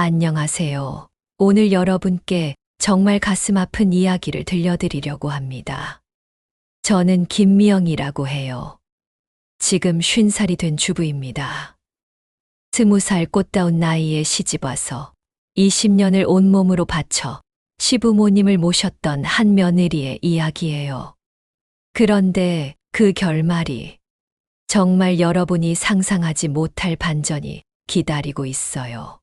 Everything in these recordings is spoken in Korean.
안녕하세요. 오늘 여러분께 정말 가슴 아픈 이야기를 들려드리려고 합니다. 저는 김미영이라고 해요. 지금 50살이 된 주부입니다. 20살 꽃다운 나이에 시집와서 20년을 온몸으로 바쳐 시부모님을 모셨던 한 며느리의 이야기예요. 그런데 그 결말이 정말 여러분이 상상하지 못할 반전이 기다리고 있어요.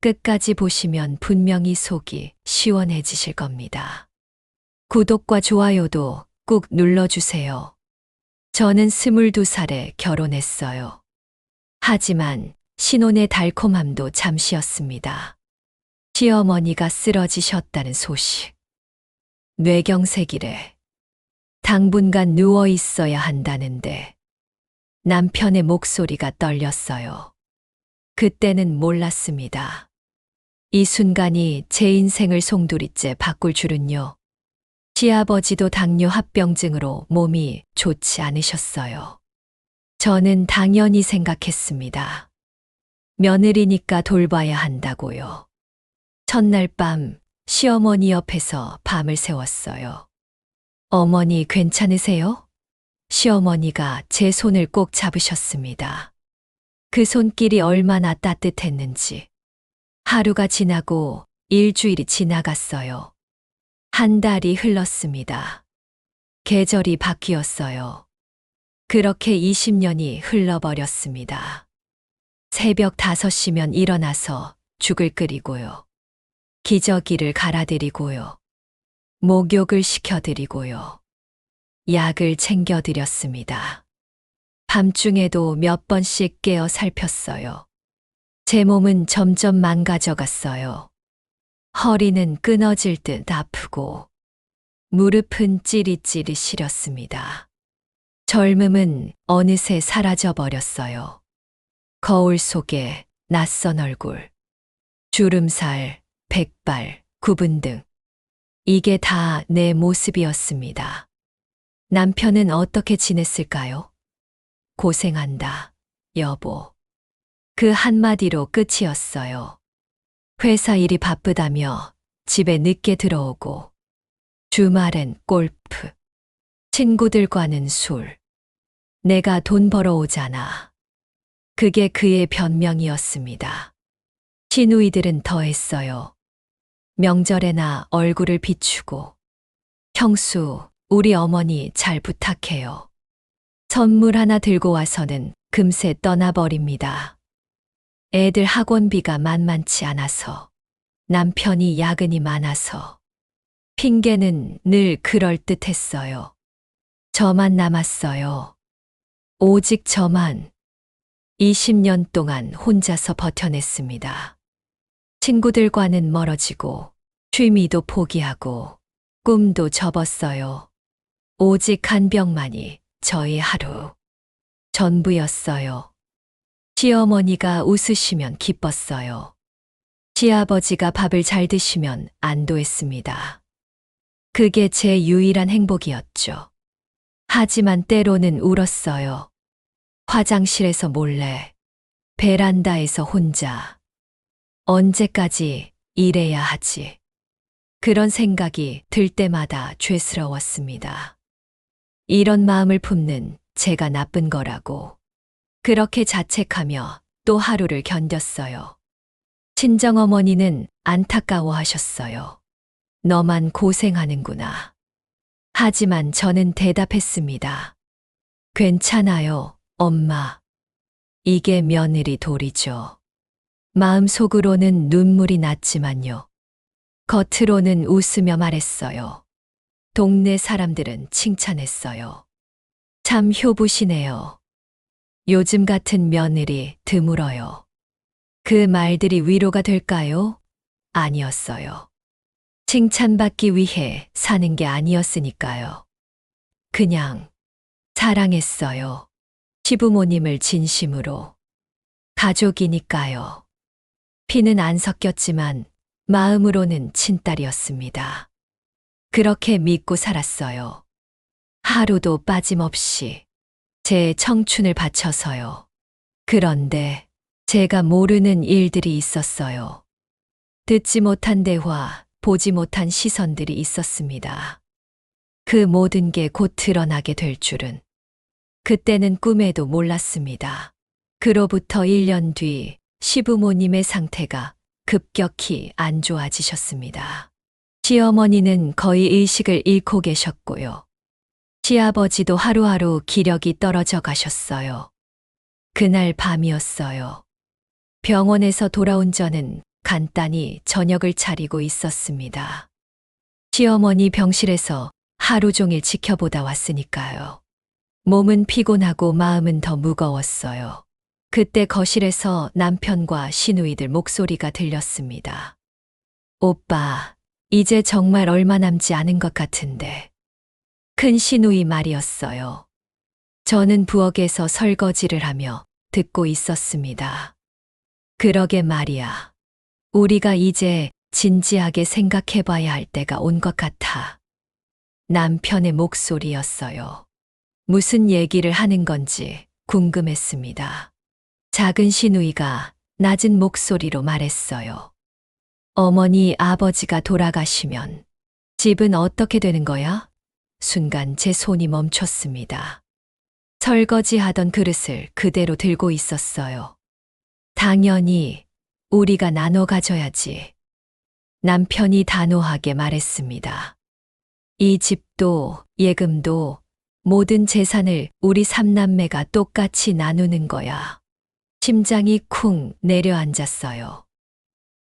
끝까지 보시면 분명히 속이 시원해지실 겁니다. 구독과 좋아요도 꾹 눌러주세요. 저는 22살에 결혼했어요. 하지만 신혼의 달콤함도 잠시였습니다. 시어머니가 쓰러지셨다는 소식. 뇌경색이래. 당분간 누워 있어야 한다는데 남편의 목소리가 떨렸어요. 그때는 몰랐습니다. 이 순간이 제 인생을 송두리째 바꿀 줄은요. 시아버지도 당뇨 합병증으로 몸이 좋지 않으셨어요. 저는 당연히 생각했습니다. 며느리니까 돌봐야 한다고요. 첫날 밤 시어머니 옆에서 밤을 새웠어요. 어머니 괜찮으세요? 시어머니가 제 손을 꼭 잡으셨습니다. 그 손길이 얼마나 따뜻했는지. 하루가 지나고 일주일이 지나갔어요. 한 달이 흘렀습니다. 계절이 바뀌었어요. 그렇게 20년이 흘러버렸습니다. 새벽 5시면 일어나서 죽을 끓이고요. 기저귀를 갈아드리고요. 목욕을 시켜드리고요. 약을 챙겨드렸습니다. 밤중에도 몇 번씩 깨어 살폈어요. 제 몸은 점점 망가져 갔어요. 허리는 끊어질 듯 아프고 무릎은 찌릿찌릿 시렸습니다. 젊음은 어느새 사라져 버렸어요. 거울 속에 낯선 얼굴, 주름살, 백발, 구분 등 이게 다 내 모습이었습니다. 남편은 어떻게 지냈을까요? 고생한다, 여보. 그 한마디로 끝이었어요. 회사 일이 바쁘다며 집에 늦게 들어오고, 주말엔 골프, 친구들과는 술. 내가 돈 벌어오잖아. 그게 그의 변명이었습니다. 시누이들은 더했어요. 명절에나 얼굴을 비추고, 형수, 우리 어머니 잘 부탁해요. 선물 하나 들고 와서는 금세 떠나버립니다. 애들 학원비가 만만치 않아서, 남편이 야근이 많아서, 핑계는 늘 그럴듯했어요. 저만 남았어요. 오직 저만 20년 동안 혼자서 버텨냈습니다. 친구들과는 멀어지고, 취미도 포기하고, 꿈도 접었어요. 오직 간병만이 저의 하루 전부였어요. 시어머니가 웃으시면 기뻤어요. 시아버지가 밥을 잘 드시면 안도했습니다. 그게 제 유일한 행복이었죠. 하지만 때로는 울었어요. 화장실에서 몰래, 베란다에서 혼자. 언제까지 이래야 하지? 그런 생각이 들 때마다 죄스러웠습니다. 이런 마음을 품는 제가 나쁜 거라고. 그렇게 자책하며 또 하루를 견뎠어요. 친정어머니는 안타까워하셨어요. 너만 고생하는구나. 하지만 저는 대답했습니다. 괜찮아요, 엄마. 이게 며느리 도리죠. 마음속으로는 눈물이 났지만요. 겉으로는 웃으며 말했어요. 동네 사람들은 칭찬했어요. 참 효부시네요. 요즘 같은 며느리 드물어요. 그 말들이 위로가 될까요? 아니었어요. 칭찬받기 위해 사는 게 아니었으니까요. 그냥 사랑했어요. 시부모님을 진심으로. 가족이니까요. 피는 안 섞였지만 마음으로는 친딸이었습니다. 그렇게 믿고 살았어요. 하루도 빠짐없이 제 청춘을 바쳐서요. 그런데 제가 모르는 일들이 있었어요. 듣지 못한 대화, 보지 못한 시선들이 있었습니다. 그 모든 게 곧 드러나게 될 줄은 그때는 꿈에도 몰랐습니다. 그로부터 1년 뒤 시부모님의 상태가 급격히 안 좋아지셨습니다. 시어머니는 거의 의식을 잃고 계셨고요. 시아버지도 하루하루 기력이 떨어져 가셨어요. 그날 밤이었어요. 병원에서 돌아온 저는 간단히 저녁을 차리고 있었습니다. 시어머니 병실에서 하루 종일 지켜보다 왔으니까요. 몸은 피곤하고 마음은 더 무거웠어요. 그때 거실에서 남편과 시누이들 목소리가 들렸습니다. 오빠, 이제 정말 얼마 남지 않은 것 같은데. 큰 시누이 말이었어요. 저는 부엌에서 설거지를 하며 듣고 있었습니다. 그러게 말이야. 우리가 이제 진지하게 생각해 봐야 할 때가 온 것 같아. 남편의 목소리였어요. 무슨 얘기를 하는 건지 궁금했습니다. 작은 시누이가 낮은 목소리로 말했어요. 어머니, 아버지가 돌아가시면 집은 어떻게 되는 거야? 순간 제 손이 멈췄습니다. 설거지하던 그릇을 그대로 들고 있었어요. 당연히 우리가 나눠 가져야지. 남편이 단호하게 말했습니다. 이 집도 예금도 모든 재산을 우리 삼남매가 똑같이 나누는 거야. 심장이 쿵 내려앉았어요.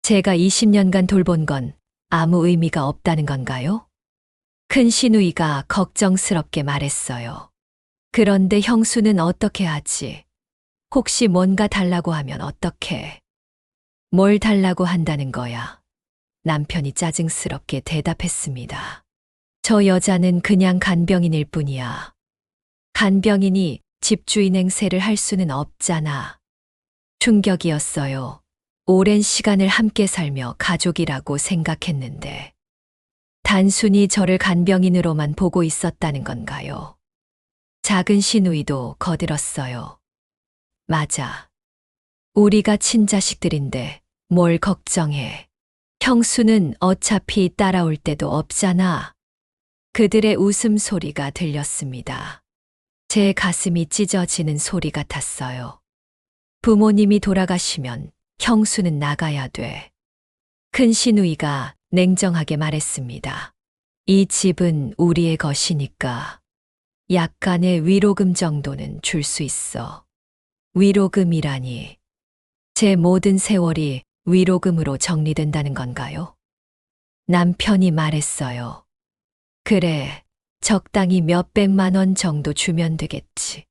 제가 20년간 돌본 건 아무 의미가 없다는 건가요? 큰 시누이가 걱정스럽게 말했어요. 그런데 형수는 어떻게 하지? 혹시 뭔가 달라고 하면 어떡해? 뭘 달라고 한다는 거야? 남편이 짜증스럽게 대답했습니다. 저 여자는 그냥 간병인일 뿐이야. 간병인이 집주인 행세를 할 수는 없잖아. 충격이었어요. 오랜 시간을 함께 살며 가족이라고 생각했는데 단순히 저를 간병인으로만 보고 있었다는 건가요? 작은 시누이도 거들었어요. 맞아. 우리가 친자식들인데 뭘 걱정해. 형수는 어차피 따라올 때도 없잖아. 그들의 웃음소리가 들렸습니다. 제 가슴이 찢어지는 소리 같았어요. 부모님이 돌아가시면 형수는 나가야 돼. 큰 시누이가 냉정하게 말했습니다. 이 집은 우리의 것이니까 약간의 위로금 정도는 줄 수 있어. 위로금이라니. 제 모든 세월이 위로금으로 정리된다는 건가요? 남편이 말했어요. 그래, 적당히 몇백만 원 정도 주면 되겠지.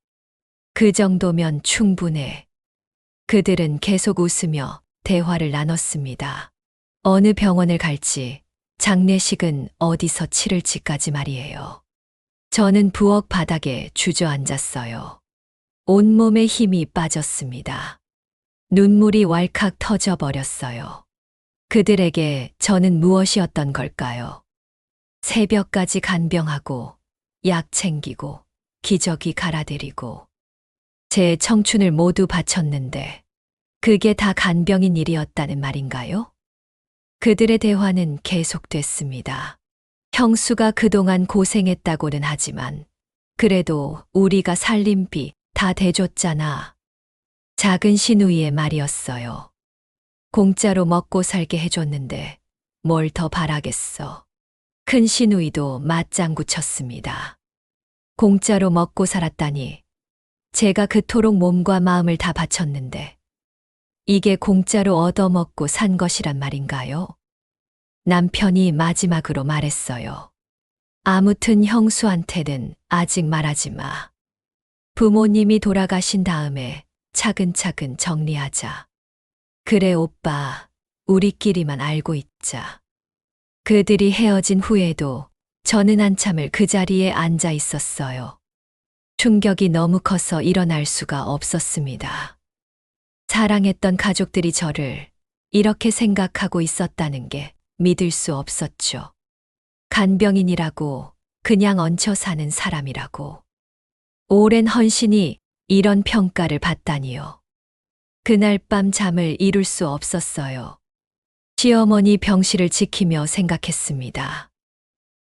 그 정도면 충분해. 그들은 계속 웃으며 대화를 나눴습니다. 어느 병원을 갈지, 장례식은 어디서 치를지까지 말이에요. 저는 부엌 바닥에 주저앉았어요. 온몸에 힘이 빠졌습니다. 눈물이 왈칵 터져버렸어요. 그들에게 저는 무엇이었던 걸까요? 새벽까지 간병하고, 약 챙기고, 기저귀 갈아드리고, 제 청춘을 모두 바쳤는데, 그게 다 간병인 일이었다는 말인가요? 그들의 대화는 계속됐습니다. 형수가 그동안 고생했다고는 하지만, 그래도 우리가 살림비 다 대줬잖아. 작은 시누이의 말이었어요. 공짜로 먹고 살게 해줬는데 뭘 더 바라겠어. 큰 시누이도 맞장구 쳤습니다. 공짜로 먹고 살았다니. 제가 그토록 몸과 마음을 다 바쳤는데 이게 공짜로 얻어먹고 산 것이란 말인가요? 남편이 마지막으로 말했어요. 아무튼 형수한테는 아직 말하지 마. 부모님이 돌아가신 다음에 차근차근 정리하자. 그래 오빠, 우리끼리만 알고 있자. 그들이 헤어진 후에도 저는 한참을 그 자리에 앉아 있었어요. 충격이 너무 커서 일어날 수가 없었습니다. 사랑했던 가족들이 저를 이렇게 생각하고 있었다는 게 믿을 수 없었죠. 간병인이라고, 그냥 얹혀 사는 사람이라고. 오랜 헌신이 이런 평가를 받다니요. 그날 밤 잠을 이룰 수 없었어요. 시어머니 병실을 지키며 생각했습니다.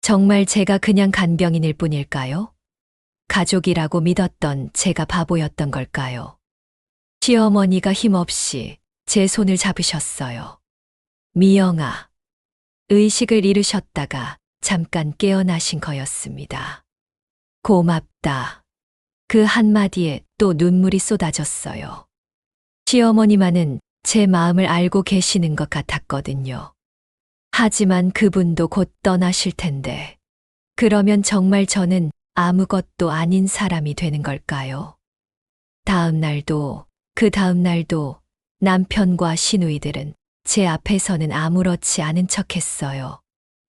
정말 제가 그냥 간병인일 뿐일까요? 가족이라고 믿었던 제가 바보였던 걸까요? 시어머니가 힘없이 제 손을 잡으셨어요. 미영아, 의식을 잃으셨다가 잠깐 깨어나신 거였습니다. 고맙다. 그 한마디에 또 눈물이 쏟아졌어요. 시어머니만은 제 마음을 알고 계시는 것 같았거든요. 하지만 그분도 곧 떠나실 텐데, 그러면 정말 저는 아무것도 아닌 사람이 되는 걸까요? 다음 날도, 그 다음 날도 남편과 시누이들은 제 앞에서는 아무렇지 않은 척 했어요.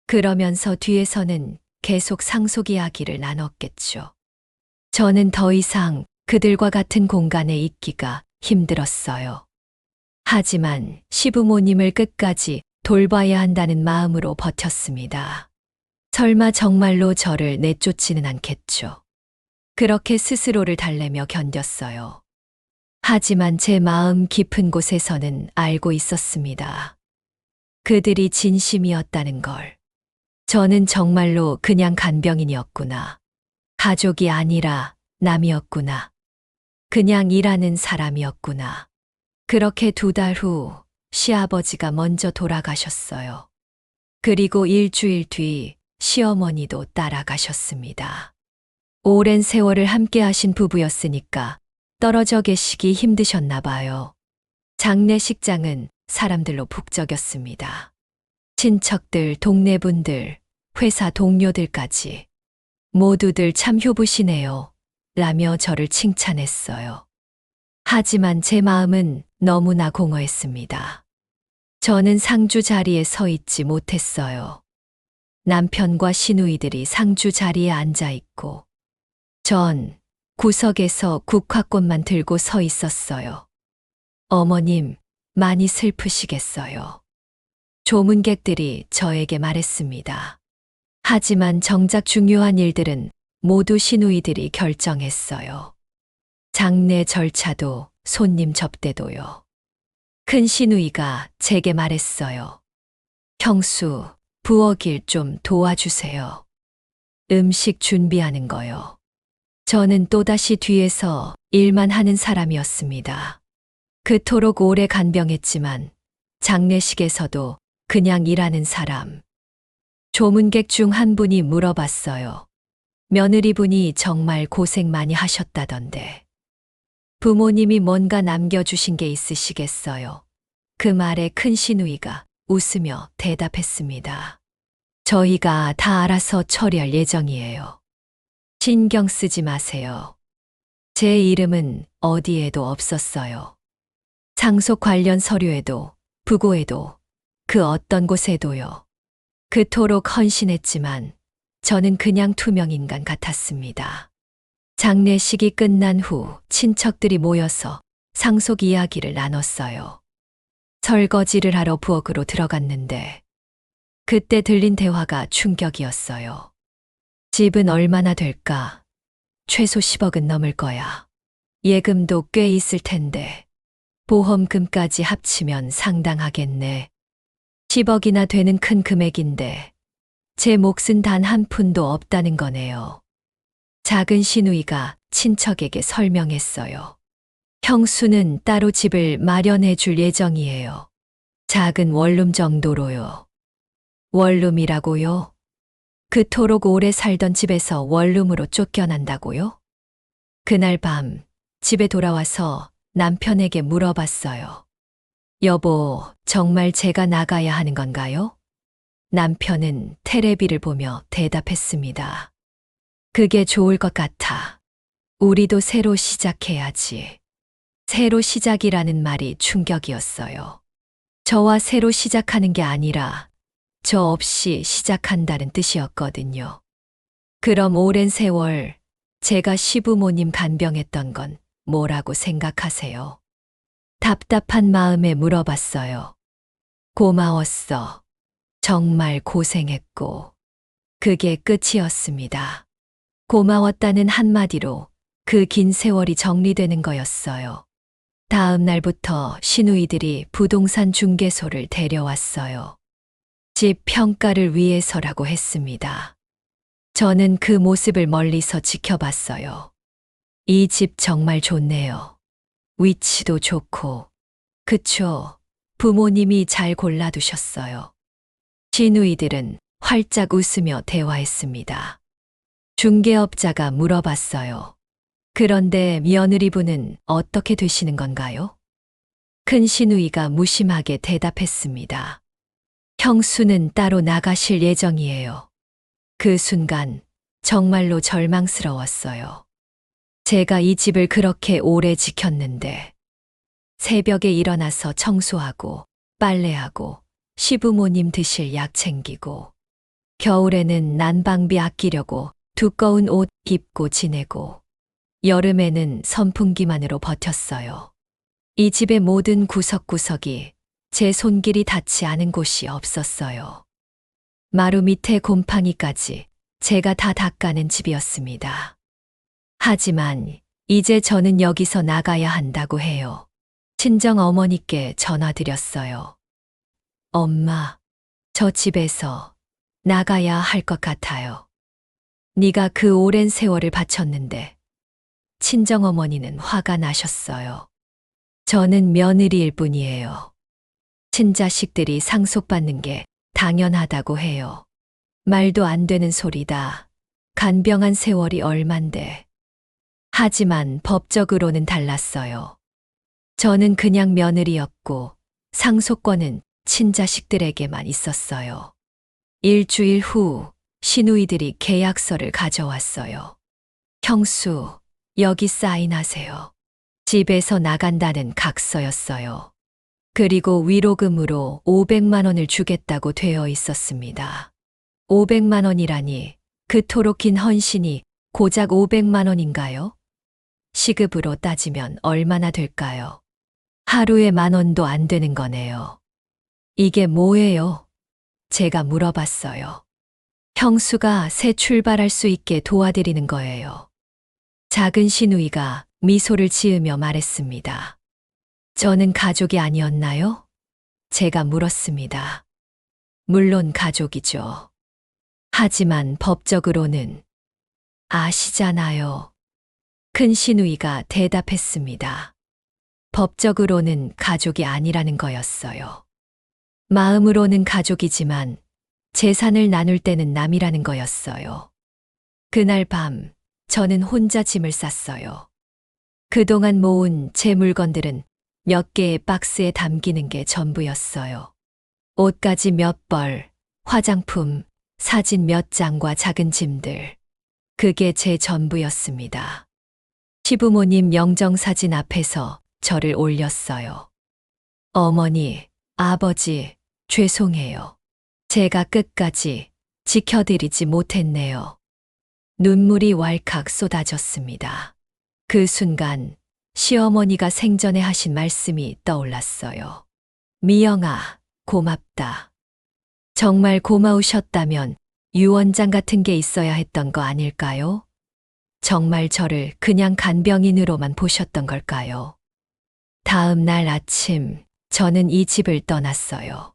그러면서 뒤에서는 계속 상속 이야기를 나눴겠죠. 저는 더 이상 그들과 같은 공간에 있기가 힘들었어요. 하지만 시부모님을 끝까지 돌봐야 한다는 마음으로 버텼습니다. 설마 정말로 저를 내쫓지는 않겠죠. 그렇게 스스로를 달래며 견뎠어요. 하지만 제 마음 깊은 곳에서는 알고 있었습니다. 그들이 진심이었다는 걸. 저는 정말로 그냥 간병인이었구나. 가족이 아니라 남이었구나. 그냥 일하는 사람이었구나. 그렇게 2달 후 시아버지가 먼저 돌아가셨어요. 그리고 일주일 뒤 시어머니도 따라가셨습니다. 오랜 세월을 함께 하신 부부였으니까 떨어져 계시기 힘드셨나 봐요. 장례식장은 사람들로 북적였습니다. 친척들, 동네분들, 회사 동료들까지 모두들 참 효부시네요. 라며 저를 칭찬했어요. 하지만 제 마음은 너무나 공허했습니다. 저는 상주 자리에 서 있지 못했어요. 남편과 시누이들이 상주 자리에 앉아 있고, 전 구석에서 국화꽃만 들고 서 있었어요. 어머님, 많이 슬프시겠어요. 조문객들이 저에게 말했습니다. 하지만 정작 중요한 일들은 모두 시누이들이 결정했어요. 장례 절차도 손님 접대도요. 큰 시누이가 제게 말했어요. 형수, 부엌일 좀 도와주세요. 음식 준비하는 거요. 저는 또다시 뒤에서 일만 하는 사람이었습니다. 그토록 오래 간병했지만 장례식에서도 그냥 일하는 사람. 조문객 중 한 분이 물어봤어요. 며느리분이 정말 고생 많이 하셨다던데. 부모님이 뭔가 남겨주신 게 있으시겠어요. 그 말에 큰 시누이가 웃으며 대답했습니다. 저희가 다 알아서 처리할 예정이에요. 신경 쓰지 마세요. 제 이름은 어디에도 없었어요. 상속 관련 서류에도, 부고에도, 그 어떤 곳에도요. 그토록 헌신했지만 저는 그냥 투명인간 같았습니다. 장례식이 끝난 후 친척들이 모여서 상속 이야기를 나눴어요. 설거지를 하러 부엌으로 들어갔는데 그때 들린 대화가 충격이었어요. 집은 얼마나 될까? 최소 10억은 넘을 거야. 예금도 꽤 있을 텐데 보험금까지 합치면 상당하겠네. 10억이나 되는 큰 금액인데 제 몫은 단 한 푼도 없다는 거네요. 작은 시누이가 친척에게 설명했어요. 형수는 따로 집을 마련해 줄 예정이에요. 작은 원룸 정도로요. 원룸이라고요? 그토록 오래 살던 집에서 원룸으로 쫓겨난다고요? 그날 밤 집에 돌아와서 남편에게 물어봤어요. 여보, 정말 제가 나가야 하는 건가요? 남편은 테레비를 보며 대답했습니다. 그게 좋을 것 같아. 우리도 새로 시작해야지. 새로 시작이라는 말이 충격이었어요. 저와 새로 시작하는 게 아니라 저 없이 시작한다는 뜻이었거든요. 그럼 오랜 세월 제가 시부모님 간병했던 건 뭐라고 생각하세요? 답답한 마음에 물어봤어요. 고마웠어. 정말 고생했고. 그게 끝이었습니다. 고마웠다는 한마디로 그 긴 세월이 정리되는 거였어요. 다음 날부터 시누이들이 부동산 중개소를 데려왔어요. 집 평가를 위해서라고 했습니다. 저는 그 모습을 멀리서 지켜봤어요. 이 집 정말 좋네요. 위치도 좋고. 그쵸. 부모님이 잘 골라두셨어요. 시누이들은 활짝 웃으며 대화했습니다. 중개업자가 물어봤어요. 그런데 며느리분은 어떻게 되시는 건가요? 큰 시누이가 무심하게 대답했습니다. 형수는 따로 나가실 예정이에요. 그 순간 정말로 절망스러웠어요. 제가 이 집을 그렇게 오래 지켰는데 새벽에 일어나서 청소하고 빨래하고 시부모님 드실 약 챙기고 겨울에는 난방비 아끼려고 두꺼운 옷 입고 지내고 여름에는 선풍기만으로 버텼어요. 이 집의 모든 구석구석이 제 손길이 닿지 않은 곳이 없었어요. 마루 밑에 곰팡이까지 제가 다 닦아낸 집이었습니다. 하지만 이제 저는 여기서 나가야 한다고 해요. 친정 어머니께 전화드렸어요. 엄마, 저 집에서 나가야 할 것 같아요. 네가 그 오랜 세월을 바쳤는데 친정 어머니는 화가 나셨어요. 저는 며느리일 뿐이에요. 친자식들이 상속받는 게 당연하다고 해요. 말도 안 되는 소리다. 간병한 세월이 얼만데. 하지만 법적으로는 달랐어요. 저는 그냥 며느리였고 상속권은 친자식들에게만 있었어요. 일주일 후 시누이들이 계약서를 가져왔어요. 형수, 여기 사인하세요. 집에서 나간다는 각서였어요. 그리고 위로금으로 500만 원을 주겠다고 되어 있었습니다. 500만 원이라니 그토록 긴 헌신이 고작 500만 원인가요? 시급으로 따지면 얼마나 될까요? 하루에 10,000원도 안 되는 거네요. 이게 뭐예요? 제가 물어봤어요. 형수가 새 출발할 수 있게 도와드리는 거예요. 작은 시누이가 미소를 지으며 말했습니다. 저는 가족이 아니었나요? 제가 물었습니다. 물론 가족이죠. 하지만 법적으로는 아시잖아요. 큰 시누이가 대답했습니다. 법적으로는 가족이 아니라는 거였어요. 마음으로는 가족이지만 재산을 나눌 때는 남이라는 거였어요. 그날 밤 저는 혼자 짐을 쌌어요. 그동안 모은 제 물건들은 몇 개의 박스에 담기는 게 전부였어요. 옷가지 몇 벌, 화장품, 사진 몇 장과 작은 짐들. 그게 제 전부였습니다. 시부모님 영정사진 앞에서 저를 올렸어요. 어머니, 아버지, 죄송해요. 제가 끝까지 지켜드리지 못했네요. 눈물이 왈칵 쏟아졌습니다. 그 순간 시어머니가 생전에 하신 말씀이 떠올랐어요. 미영아, 고맙다. 정말 고마우셨다면 유언장 같은 게 있어야 했던 거 아닐까요? 정말 저를 그냥 간병인으로만 보셨던 걸까요? 다음 날 아침 저는 이 집을 떠났어요.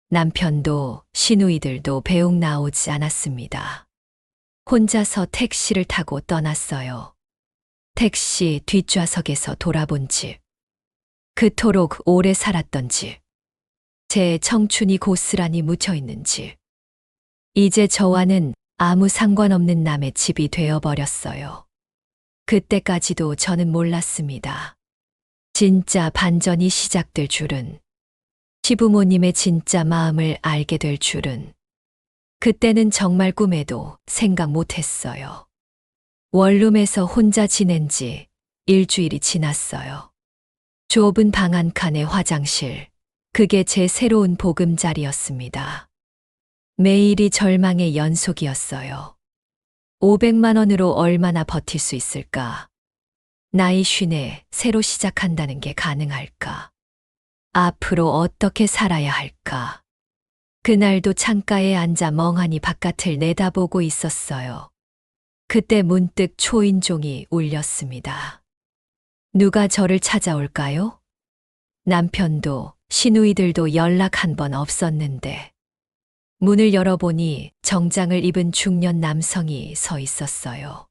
남편도 시누이들도 배웅 나오지 않았습니다. 혼자서 택시를 타고 떠났어요. 택시 뒷좌석에서 돌아본 집. 그토록 오래 살았던 집. 제 청춘이 고스란히 묻혀있는 집. 이제 저와는 아무 상관없는 남의 집이 되어버렸어요. 그때까지도 저는 몰랐습니다. 진짜 반전이 시작될 줄은. 시부모님의 진짜 마음을 알게 될 줄은. 그때는 정말 꿈에도 생각 못했어요. 원룸에서 혼자 지낸 지 일주일이 지났어요. 좁은 방 한 칸의 화장실. 그게 제 새로운 보금자리였습니다. 매일이 절망의 연속이었어요. 500만 원으로 얼마나 버틸 수 있을까? 나이 50에 새로 시작한다는 게 가능할까? 앞으로 어떻게 살아야 할까? 그날도 창가에 앉아 멍하니 바깥을 내다보고 있었어요. 그때 문득 초인종이 울렸습니다. 누가 저를 찾아올까요? 남편도 시누이들도 연락 한 번 없었는데 문을 열어보니 정장을 입은 중년 남성이 서 있었어요.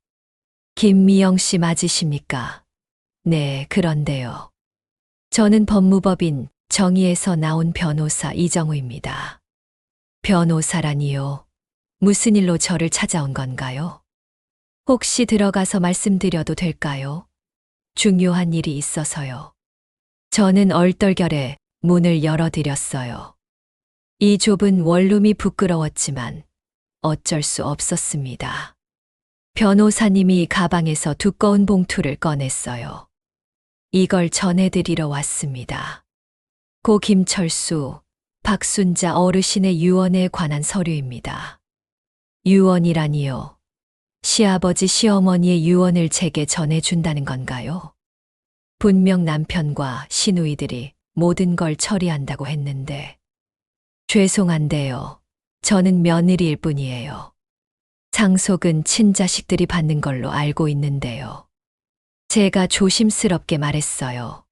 김미영 씨 맞으십니까? 네, 그런데요. 저는 법무법인 정의에서 나온 변호사 이정우입니다. 변호사라니요? 무슨 일로 저를 찾아온 건가요? 혹시 들어가서 말씀드려도 될까요? 중요한 일이 있어서요. 저는 얼떨결에 문을 열어드렸어요. 이 좁은 원룸이 부끄러웠지만 어쩔 수 없었습니다. 변호사님이 가방에서 두꺼운 봉투를 꺼냈어요. 이걸 전해드리러 왔습니다. 고 김철수, 박순자 어르신의 유언에 관한 서류입니다. 유언이라니요. 시아버지 시어머니의 유언을 제게 전해준다는 건가요? 분명 남편과 시누이들이 모든 걸 처리한다고 했는데. 죄송한데요. 저는 며느리일 뿐이에요. 상속은 친자식들이 받는 걸로 알고 있는데요. 제가 조심스럽게 말했어요.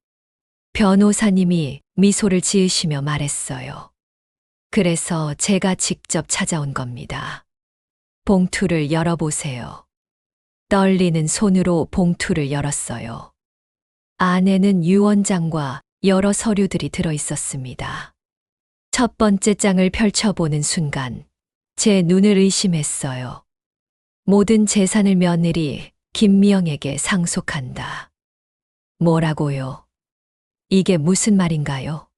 변호사님이 미소를 지으시며 말했어요. 그래서 제가 직접 찾아온 겁니다. 봉투를 열어보세요. 떨리는 손으로 봉투를 열었어요. 안에는 유언장과 여러 서류들이 들어 있었습니다. 첫 번째 장을 펼쳐보는 순간 제 눈을 의심했어요. 모든 재산을 며느리 김미영에게 상속한다. 뭐라고요? 이게 무슨 말인가요?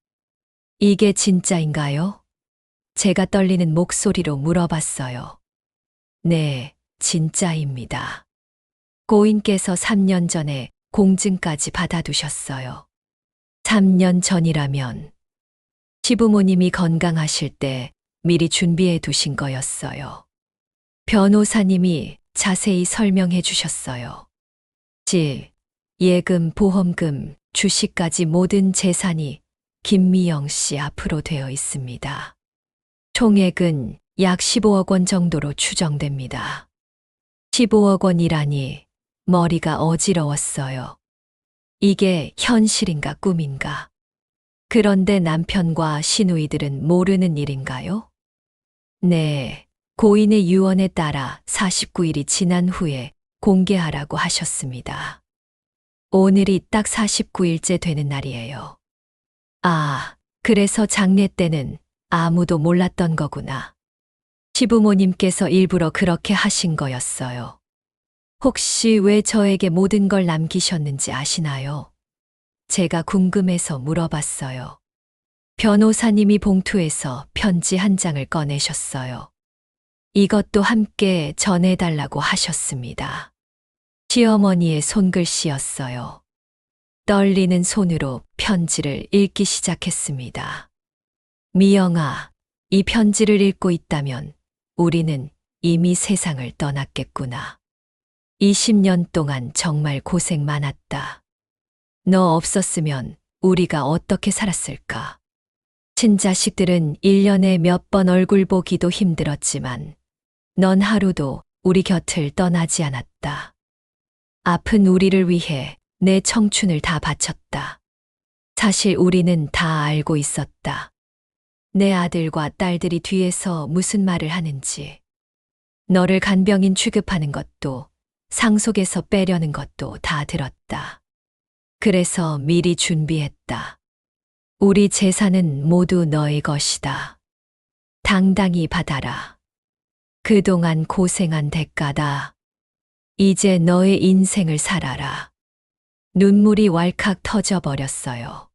이게 진짜인가요? 제가 떨리는 목소리로 물어봤어요. 네, 진짜입니다. 고인께서 3년 전에 공증까지 받아두셨어요. 3년 전이라면 시부모님이 건강하실 때 미리 준비해 두신 거였어요. 변호사님이 자세히 설명해 주셨어요. 집, 예금, 보험금, 주식까지 모든 재산이 김미영 씨 앞으로 되어 있습니다. 총액은 약 15억 원 정도로 추정됩니다. 15억 원이라니 머리가 어지러웠어요. 이게 현실인가 꿈인가? 그런데 남편과 시누이들은 모르는 일인가요? 네, 고인의 유언에 따라 49일이 지난 후에 공개하라고 하셨습니다. 오늘이 딱 49일째 되는 날이에요. 아, 그래서 장례 때는 아무도 몰랐던 거구나. 시부모님께서 일부러 그렇게 하신 거였어요. 혹시 왜 저에게 모든 걸 남기셨는지 아시나요? 제가 궁금해서 물어봤어요. 변호사님이 봉투에서 편지 한 장을 꺼내셨어요. 이것도 함께 전해달라고 하셨습니다. 시어머니의 손글씨였어요. 떨리는 손으로 편지를 읽기 시작했습니다. 미영아, 이 편지를 읽고 있다면 우리는 이미 세상을 떠났겠구나. 20년 동안 정말 고생 많았다. 너 없었으면 우리가 어떻게 살았을까? 친자식들은 1년에 몇 번 얼굴 보기도 힘들었지만 넌 하루도 우리 곁을 떠나지 않았다. 아픈 우리를 위해 내 청춘을 다 바쳤다. 사실 우리는 다 알고 있었다. 내 아들과 딸들이 뒤에서 무슨 말을 하는지. 너를 간병인 취급하는 것도 상속에서 빼려는 것도 다 들었다. 그래서 미리 준비했다. 우리 재산은 모두 너의 것이다. 당당히 받아라. 그동안 고생한 대가다. 이제 너의 인생을 살아라. 눈물이 왈칵 터져버렸어요.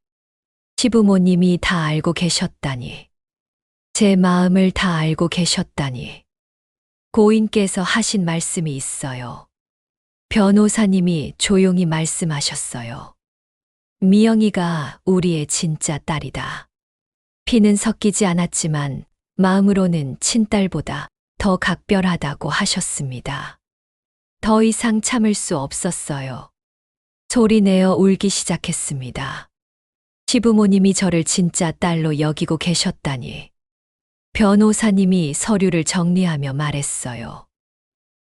시부모님이 다 알고 계셨다니. 제 마음을 다 알고 계셨다니. 고인께서 하신 말씀이 있어요. 변호사님이 조용히 말씀하셨어요. 미영이가 우리의 진짜 딸이다. 피는 섞이지 않았지만 마음으로는 친딸보다 더 각별하다고 하셨습니다. 더 이상 참을 수 없었어요. 소리내어 울기 시작했습니다. 시부모님이 저를 진짜 딸로 여기고 계셨다니. 변호사님이 서류를 정리하며 말했어요.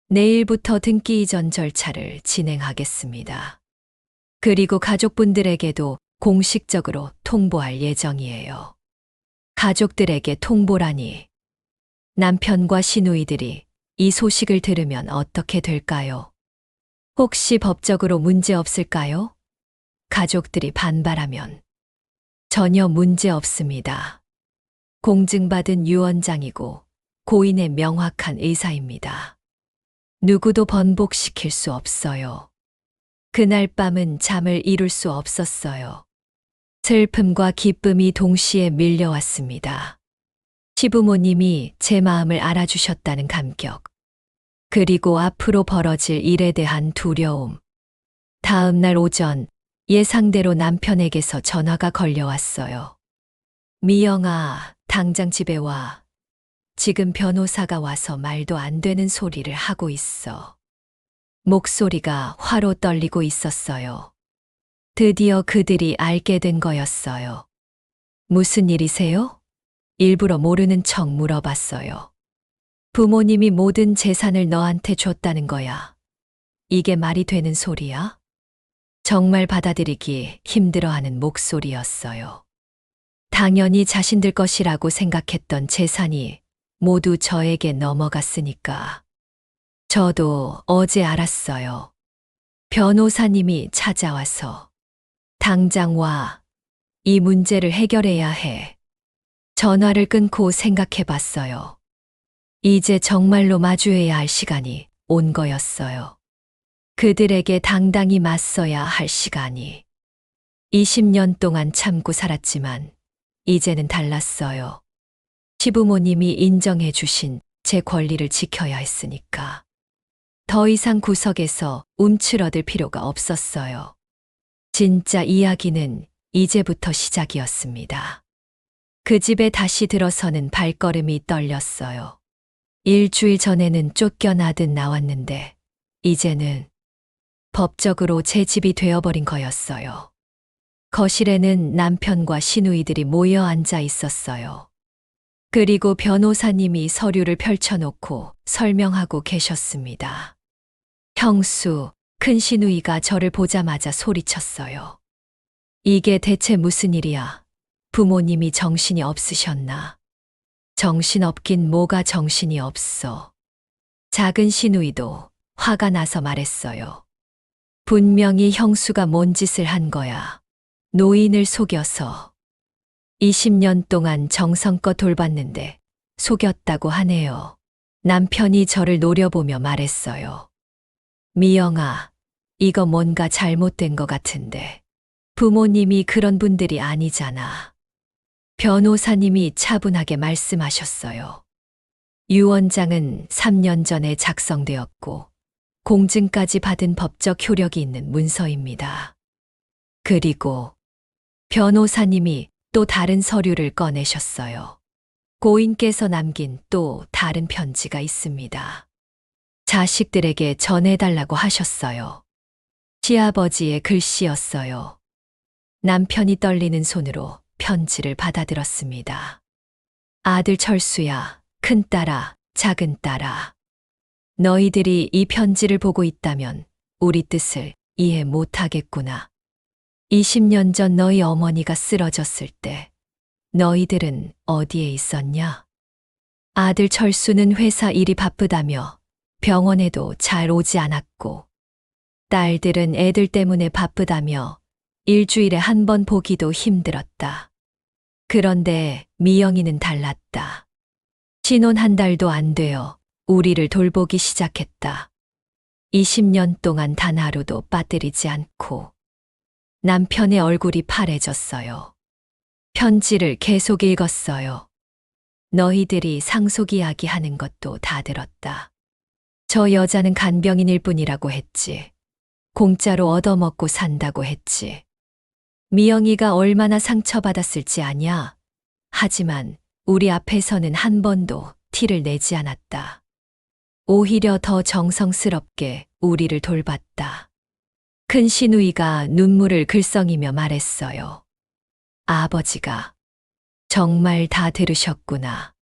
내일부터 등기 이전 절차를 진행하겠습니다. 그리고 가족분들에게도 공식적으로 통보할 예정이에요. 가족들에게 통보라니. 남편과 시누이들이 이 소식을 들으면 어떻게 될까요? 혹시 법적으로 문제 없을까요? 가족들이 반발하면 전혀 문제 없습니다. 공증받은 유언장이고 고인의 명확한 의사입니다. 누구도 번복시킬 수 없어요. 그날 밤은 잠을 이룰 수 없었어요. 슬픔과 기쁨이 동시에 밀려왔습니다. 시부모님이 제 마음을 알아주셨다는 감격. 그리고 앞으로 벌어질 일에 대한 두려움. 다음 날 오전 예상대로 남편에게서 전화가 걸려왔어요. 미영아, 당장 집에 와. 지금 변호사가 와서 말도 안 되는 소리를 하고 있어. 목소리가 화로 떨리고 있었어요. 드디어 그들이 알게 된 거였어요. 무슨 일이세요? 일부러 모르는 척 물어봤어요. 부모님이 모든 재산을 너한테 줬다는 거야. 이게 말이 되는 소리야? 정말 받아들이기 힘들어하는 목소리였어요. 당연히 자신들 것이라고 생각했던 재산이 모두 저에게 넘어갔으니까. 저도 어제 알았어요. 변호사님이 찾아와서 당장 와. 이 문제를 해결해야 해. 전화를 끊고 생각해 봤어요. 이제 정말로 마주해야 할 시간이 온 거였어요. 그들에게 당당히 맞서야 할 시간이. 20년 동안 참고 살았지만 이제는 달랐어요. 시부모님이 인정해 주신 제 권리를 지켜야 했으니까. 더 이상 구석에서 움츠러들 필요가 없었어요. 진짜 이야기는 이제부터 시작이었습니다. 그 집에 다시 들어서는 발걸음이 떨렸어요. 일주일 전에는 쫓겨나듯 나왔는데 이제는 법적으로 제 집이 되어버린 거였어요. 거실에는 남편과 시누이들이 모여 앉아 있었어요. 그리고 변호사님이 서류를 펼쳐놓고 설명하고 계셨습니다. 형수, 큰 시누이가 저를 보자마자 소리쳤어요. 이게 대체 무슨 일이야? 부모님이 정신이 없으셨나? 정신없긴 뭐가 정신이 없어. 작은 시누이도 화가 나서 말했어요. 분명히 형수가 뭔 짓을 한 거야. 노인을 속여서. 20년 동안 정성껏 돌봤는데 속였다고 하네요. 남편이 저를 노려보며 말했어요. 미영아, 이거 뭔가 잘못된 것 같은데. 부모님이 그런 분들이 아니잖아. 변호사님이 차분하게 말씀하셨어요. 유언장은 3년 전에 작성되었고 공증까지 받은 법적 효력이 있는 문서입니다. 그리고 변호사님이 또 다른 서류를 꺼내셨어요. 고인께서 남긴 또 다른 편지가 있습니다. 자식들에게 전해달라고 하셨어요. 시아버지의 글씨였어요. 남편이 떨리는 손으로 편지를 받아들었습니다. 아들 철수야, 큰딸아, 작은딸아. 너희들이 이 편지를 보고 있다면 우리 뜻을 이해 못하겠구나. 20년 전 너희 어머니가 쓰러졌을 때 너희들은 어디에 있었냐? 아들 철수는 회사 일이 바쁘다며 병원에도 잘 오지 않았고, 딸들은 애들 때문에 바쁘다며 일주일에 한 번 보기도 힘들었다. 그런데 미영이는 달랐다. 신혼 한 달도 안 되어 우리를 돌보기 시작했다. 20년 동안 단 하루도 빠뜨리지 않고. 남편의 얼굴이 파래졌어요. 편지를 계속 읽었어요. 너희들이 상속 이야기 하는 것도 다 들었다. 저 여자는 간병인일 뿐이라고 했지. 공짜로 얻어먹고 산다고 했지. 미영이가 얼마나 상처받았을지 아냐? 하지만 우리 앞에서는 한 번도 티를 내지 않았다. 오히려 더 정성스럽게 우리를 돌봤다. 큰 시누이가 눈물을 글썽이며 말했어요. 아버지가 정말 다 들으셨구나.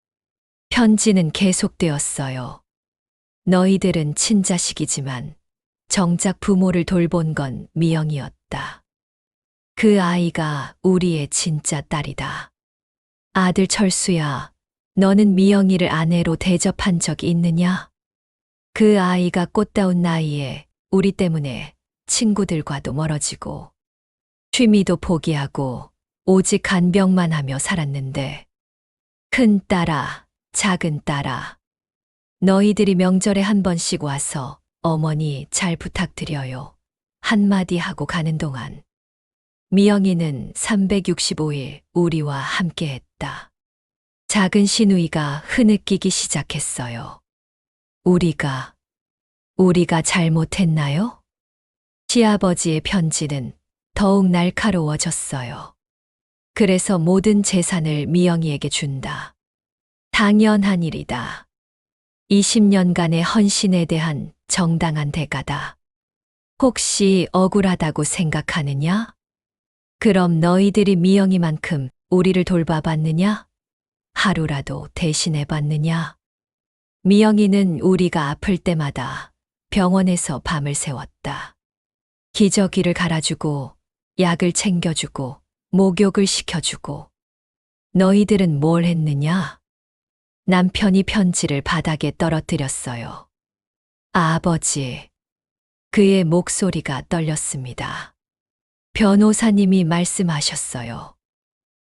편지는 계속되었어요. 너희들은 친자식이지만 정작 부모를 돌본 건 미영이었다. 말했다. 그 아이가 우리의 진짜 딸이다. 아들 철수야, 너는 미영이를 아내로 대접한 적이 있느냐? 그 아이가 꽃다운 나이에 우리 때문에 친구들과도 멀어지고 취미도 포기하고 오직 간병만 하며 살았는데 큰 딸아, 작은 딸아, 너희들이 명절에 한 번씩 와서 어머니 잘 부탁드려요. 한마디 하고 가는 동안 미영이는 365일 우리와 함께 했다. 작은 시누이가 흐느끼기 시작했어요. 우리가 잘못했나요? 시아버지의 편지는 더욱 날카로워졌어요. 그래서 모든 재산을 미영이에게 준다. 당연한 일이다. 20년간의 헌신에 대한 정당한 대가다. 혹시 억울하다고 생각하느냐? 그럼 너희들이 미영이만큼 우리를 돌봐봤느냐? 하루라도 대신해봤느냐? 미영이는 우리가 아플 때마다 병원에서 밤을 새웠다. 기저귀를 갈아주고, 약을 챙겨주고, 목욕을 시켜주고. 너희들은 뭘 했느냐? 남편이 편지를 바닥에 떨어뜨렸어요. 아버지. 그의 목소리가 떨렸습니다. 변호사님이 말씀하셨어요.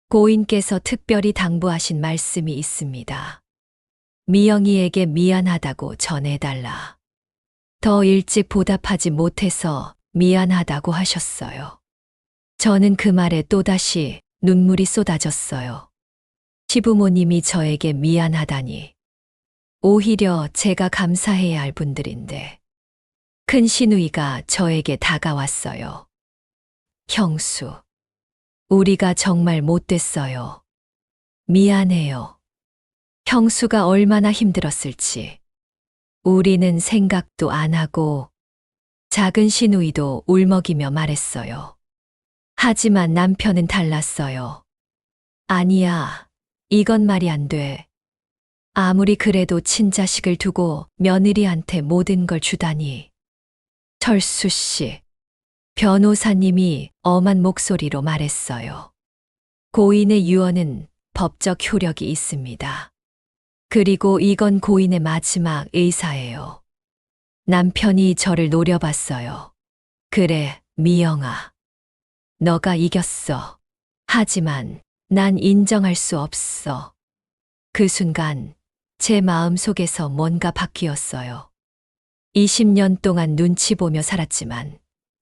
고인께서 특별히 당부하신 말씀이 있습니다. 미영이에게 미안하다고 전해달라. 더 일찍 보답하지 못해서 미안하다고 하셨어요. 저는 그 말에 또다시 눈물이 쏟아졌어요. 시부모님이 저에게 미안하다니. 오히려 제가 감사해야 할 분들인데. 큰 시누이가 저에게 다가왔어요. 형수, 우리가 정말 못됐어요. 미안해요. 형수가 얼마나 힘들었을지. 우리는 생각도 안 하고. 작은 시누이도 울먹이며 말했어요. 하지만 남편은 달랐어요. 아니야, 이건 말이 안 돼. 아무리 그래도 친자식을 두고 며느리한테 모든 걸 주다니. 철수 씨, 변호사님이 엄한 목소리로 말했어요. 고인의 유언은 법적 효력이 있습니다. 그리고 이건 고인의 마지막 의사예요. 남편이 저를 노려봤어요. 그래, 미영아. 너가 이겼어. 하지만 난 인정할 수 없어. 그 순간 제 마음속에서 뭔가 바뀌었어요. 20년 동안 눈치 보며 살았지만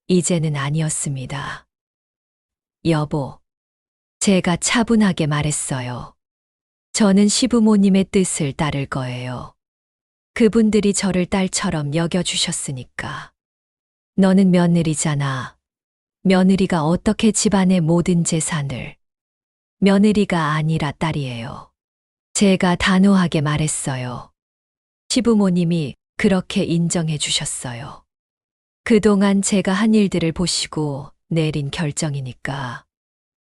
이제는 아니었습니다. 여보, 제가 차분하게 말했어요. 저는 시부모님의 뜻을 따를 거예요. 그분들이 저를 딸처럼 여겨주셨으니까. 너는 며느리잖아. 며느리가 어떻게 집안의 모든 재산을. 며느리가 아니라 딸이에요. 제가 단호하게 말했어요. 시부모님이 그렇게 인정해 주셨어요. 그동안 제가 한 일들을 보시고 내린 결정이니까.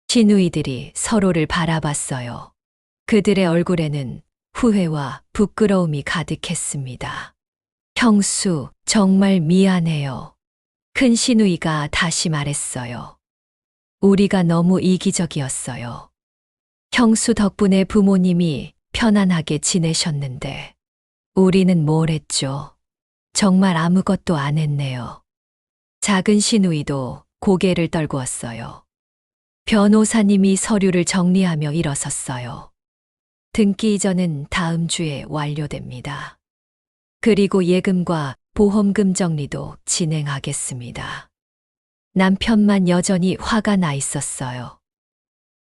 시누이들이 서로를 바라봤어요. 그들의 얼굴에는 후회와 부끄러움이 가득했습니다. 형수, 정말 미안해요. 큰 시누이가 다시 말했어요. 우리가 너무 이기적이었어요. 형수 덕분에 부모님이 편안하게 지내셨는데 우리는 뭘 했죠? 정말 아무것도 안 했네요. 작은 시누이도 고개를 떨구었어요. 변호사님이 서류를 정리하며 일어섰어요. 등기 이전은 다음 주에 완료됩니다. 그리고 예금과 보험금 정리도 진행하겠습니다. 남편만 여전히 화가 나 있었어요.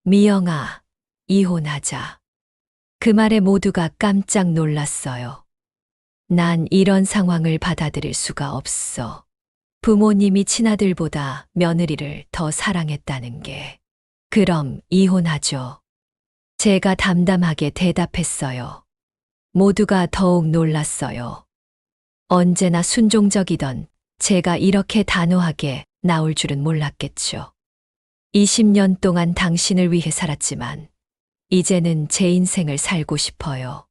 미영아, 이혼하자. 그 말에 모두가 깜짝 놀랐어요. 난 이런 상황을 받아들일 수가 없어. 부모님이 친아들보다 며느리를 더 사랑했다는 게. 그럼 이혼하죠. 제가 담담하게 대답했어요. 모두가 더욱 놀랐어요. 언제나 순종적이던 제가 이렇게 단호하게 나올 줄은 몰랐겠죠. 20년 동안 당신을 위해 살았지만 이제는 제 인생을 살고 싶어요.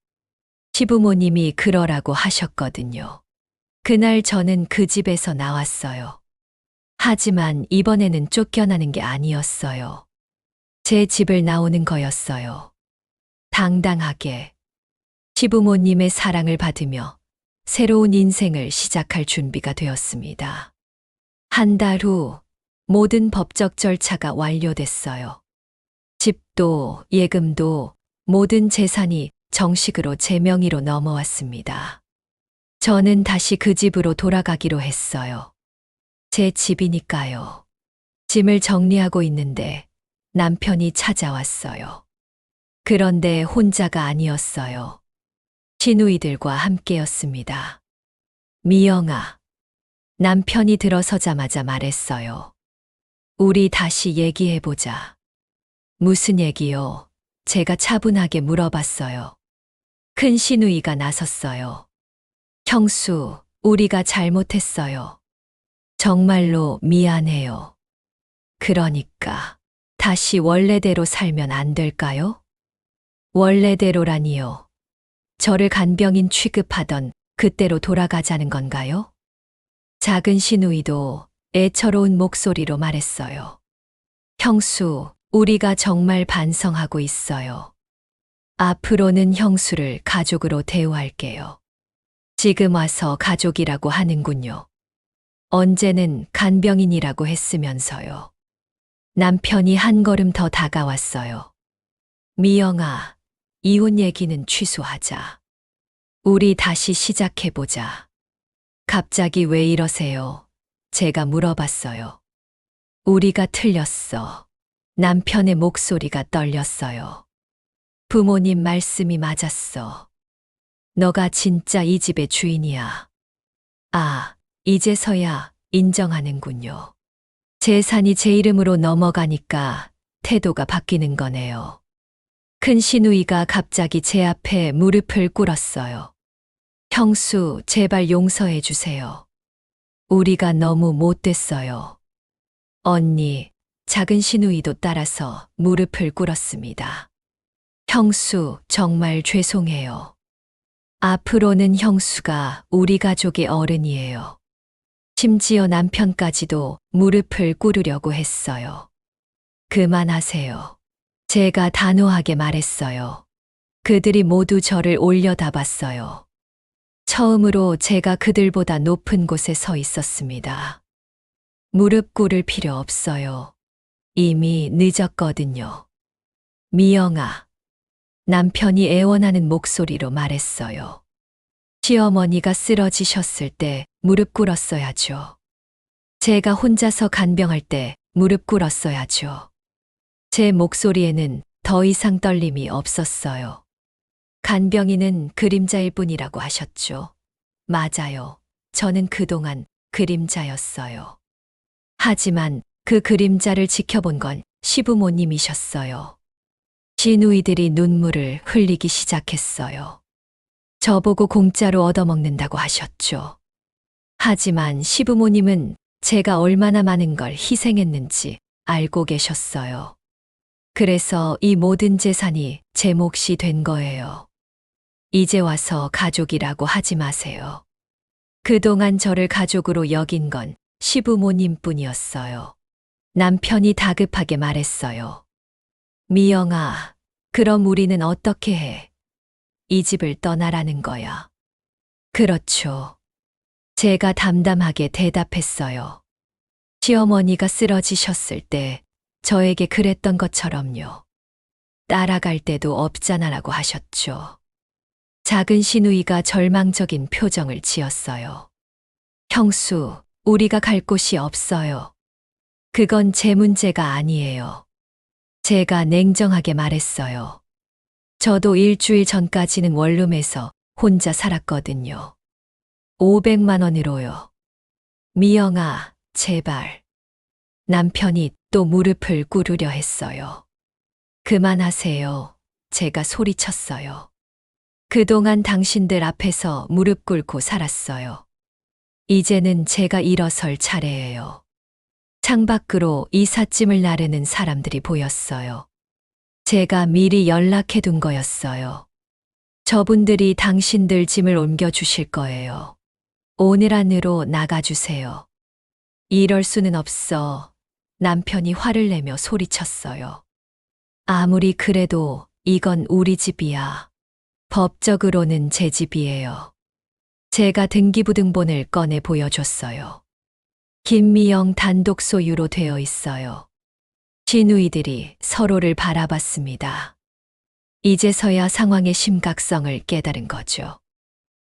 시부모님이 그러라고 하셨거든요. 그날 저는 그 집에서 나왔어요. 하지만 이번에는 쫓겨나는 게 아니었어요. 제 집을 나오는 거였어요. 당당하게 시부모님의 사랑을 받으며 새로운 인생을 시작할 준비가 되었습니다. 한 달 후 모든 법적 절차가 완료됐어요. 집도 예금도 모든 재산이 정식으로 제 명의로 넘어왔습니다. 저는 다시 그 집으로 돌아가기로 했어요. 제 집이니까요. 짐을 정리하고 있는데 남편이 찾아왔어요. 그런데 혼자가 아니었어요. 시누이들과 함께였습니다. 미영아, 남편이 들어서자마자 말했어요. 우리 다시 얘기해보자. 무슨 얘기요? 제가 차분하게 물어봤어요. 큰 시누이가 나섰어요. 형수, 우리가 잘못했어요. 정말로 미안해요. 그러니까 다시 원래대로 살면 안 될까요? 원래대로라니요. 저를 간병인 취급하던 그때로 돌아가자는 건가요? 작은 시누이도 애처로운 목소리로 말했어요. 형수, 우리가 정말 반성하고 있어요. 앞으로는 형수를 가족으로 대우할게요. 지금 와서 가족이라고 하는군요. 언제는 간병인이라고 했으면서요. 남편이 한 걸음 더 다가왔어요. 미영아, 이혼 얘기는 취소하자. 우리 다시 시작해보자. 갑자기 왜 이러세요? 제가 물어봤어요. 우리가 틀렸어. 남편의 목소리가 떨렸어요. 부모님 말씀이 맞았어. 너가 진짜 이 집의 주인이야. 아, 이제서야 인정하는군요. 재산이 제 이름으로 넘어가니까 태도가 바뀌는 거네요. 큰 시누이가 갑자기 제 앞에 무릎을 꿇었어요. 형수, 제발 용서해 주세요. 우리가 너무 못됐어요. 언니, 작은 시누이도 따라서 무릎을 꿇었습니다. 형수, 정말 죄송해요. 앞으로는 형수가 우리 가족의 어른이에요. 심지어 남편까지도 무릎을 꿇으려고 했어요. 그만하세요. 제가 단호하게 말했어요. 그들이 모두 저를 올려다봤어요. 처음으로 제가 그들보다 높은 곳에 서 있었습니다. 무릎 꿇을 필요 없어요. 이미 늦었거든요. 미영아, 남편이 애원하는 목소리로 말했어요. 시어머니가 쓰러지셨을 때 무릎 꿇었어야죠. 제가 혼자서 간병할 때 무릎 꿇었어야죠. 제 목소리에는 더 이상 떨림이 없었어요. 간병인은 그림자일 뿐이라고 하셨죠. 맞아요. 저는 그동안 그림자였어요. 하지만 그 그림자를 지켜본 건 시부모님이셨어요. 시누이들이 눈물을 흘리기 시작했어요. 저보고 공짜로 얻어먹는다고 하셨죠. 하지만 시부모님은 제가 얼마나 많은 걸 희생했는지 알고 계셨어요. 그래서 이 모든 재산이 제 몫이 된 거예요. 이제 와서 가족이라고 하지 마세요. 그동안 저를 가족으로 여긴 건 시부모님 뿐이었어요. 남편이 다급하게 말했어요. 미영아, 그럼 우리는 어떻게 해? 이 집을 떠나라는 거야. 그렇죠. 제가 담담하게 대답했어요. 시어머니가 쓰러지셨을 때 저에게 그랬던 것처럼요. 따라갈 데도 없잖아라고 하셨죠. 작은 시누이가 절망적인 표정을 지었어요. 형수, 우리가 갈 곳이 없어요. 그건 제 문제가 아니에요. 제가 냉정하게 말했어요. 저도 일주일 전까지는 원룸에서 혼자 살았거든요. 500만 원으로요. 미영아, 제발. 남편이 또 무릎을 꿇으려 했어요. 그만하세요. 제가 소리쳤어요. 그동안 당신들 앞에서 무릎 꿇고 살았어요. 이제는 제가 일어설 차례예요. 창밖으로 이삿짐을 나르는 사람들이 보였어요. 제가 미리 연락해 둔 거였어요. 저분들이 당신들 짐을 옮겨주실 거예요. 오늘 안으로 나가주세요. 이럴 수는 없어. 남편이 화를 내며 소리쳤어요. 아무리 그래도 이건 우리 집이야. 법적으로는 제 집이에요. 제가 등기부등본을 꺼내 보여줬어요. 김미영 단독 소유로 되어 있어요. 시누이들이 서로를 바라봤습니다. 이제서야 상황의 심각성을 깨달은 거죠.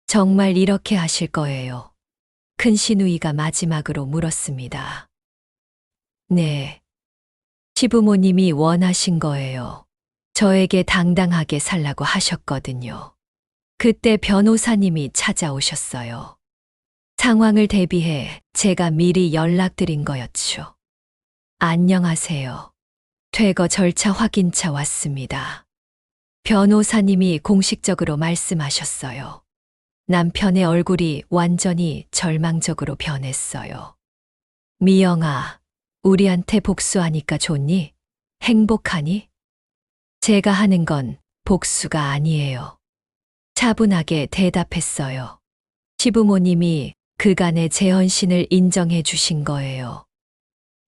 정말 이렇게 하실 거예요? 큰 시누이가 마지막으로 물었습니다. 네. 시부모님이 원하신 거예요. 저에게 당당하게 살라고 하셨거든요. 그때 변호사님이 찾아오셨어요. 상황을 대비해 제가 미리 연락드린 거였죠. 안녕하세요. 퇴거 절차 확인차 왔습니다. 변호사님이 공식적으로 말씀하셨어요. 남편의 얼굴이 완전히 절망적으로 변했어요. 미영아, 우리한테 복수하니까 좋니? 행복하니? 제가 하는 건 복수가 아니에요. 차분하게 대답했어요. 시부모님이 그간의 제 헌신을 인정해 주신 거예요.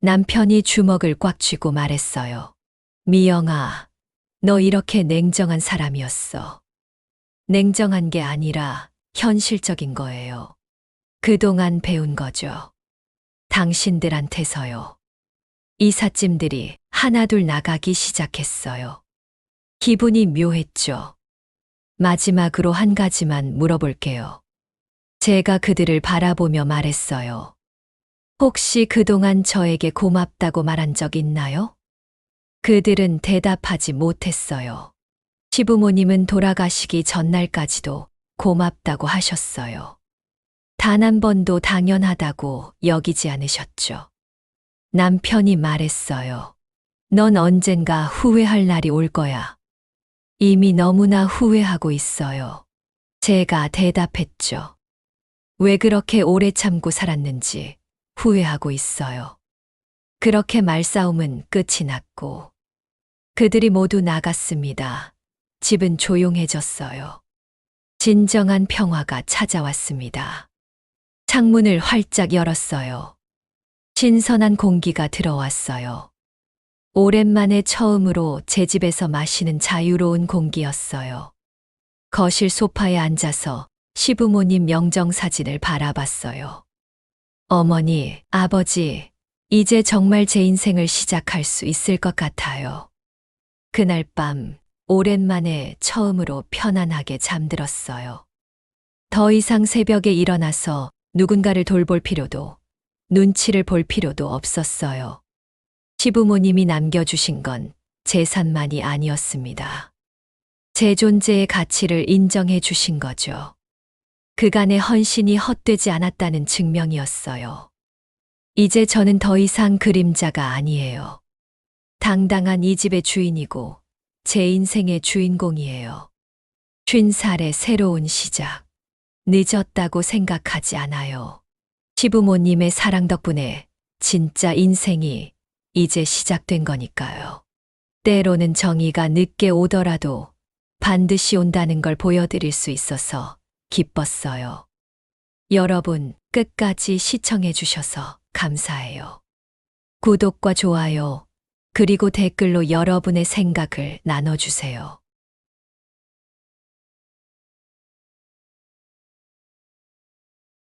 남편이 주먹을 꽉 쥐고 말했어요. 미영아, 너 이렇게 냉정한 사람이었어. 냉정한 게 아니라 현실적인 거예요. 그동안 배운 거죠. 당신들한테서요. 이삿짐들이 하나둘 나가기 시작했어요. 기분이 묘했죠. 마지막으로 한 가지만 물어볼게요. 제가 그들을 바라보며 말했어요. 혹시 그동안 저에게 고맙다고 말한 적 있나요? 그들은 대답하지 못했어요. 시부모님은 돌아가시기 전날까지도 고맙다고 하셨어요. 단 한 번도 당연하다고 여기지 않으셨죠. 남편이 말했어요. 넌 언젠가 후회할 날이 올 거야. 이미 너무나 후회하고 있어요. 제가 대답했죠. 왜 그렇게 오래 참고 살았는지 후회하고 있어요. 그렇게 말싸움은 끝이 났고 그들이 모두 나갔습니다. 집은 조용해졌어요. 진정한 평화가 찾아왔습니다. 창문을 활짝 열었어요. 신선한 공기가 들어왔어요. 오랜만에 처음으로 제 집에서 마시는 자유로운 공기였어요. 거실 소파에 앉아서 시부모님 영정사진을 바라봤어요. 어머니, 아버지, 이제 정말 제 인생을 시작할 수 있을 것 같아요. 그날 밤 오랜만에 처음으로 편안하게 잠들었어요. 더 이상 새벽에 일어나서 누군가를 돌볼 필요도, 눈치를 볼 필요도 없었어요. 시부모님이 남겨주신 건 재산만이 아니었습니다. 제 존재의 가치를 인정해 주신 거죠. 그간의 헌신이 헛되지 않았다는 증명이었어요. 이제 저는 더 이상 그림자가 아니에요. 당당한 이 집의 주인이고 제 인생의 주인공이에요. 50살의 새로운 시작. 늦었다고 생각하지 않아요. 시부모님의 사랑 덕분에 진짜 인생이 이제 시작된 거니까요. 때로는 정의가 늦게 오더라도 반드시 온다는 걸 보여드릴 수 있어서 기뻤어요. 여러분 끝까지 시청해 주셔서 감사해요. 구독과 좋아요, 그리고 댓글로 여러분의 생각을 나눠주세요.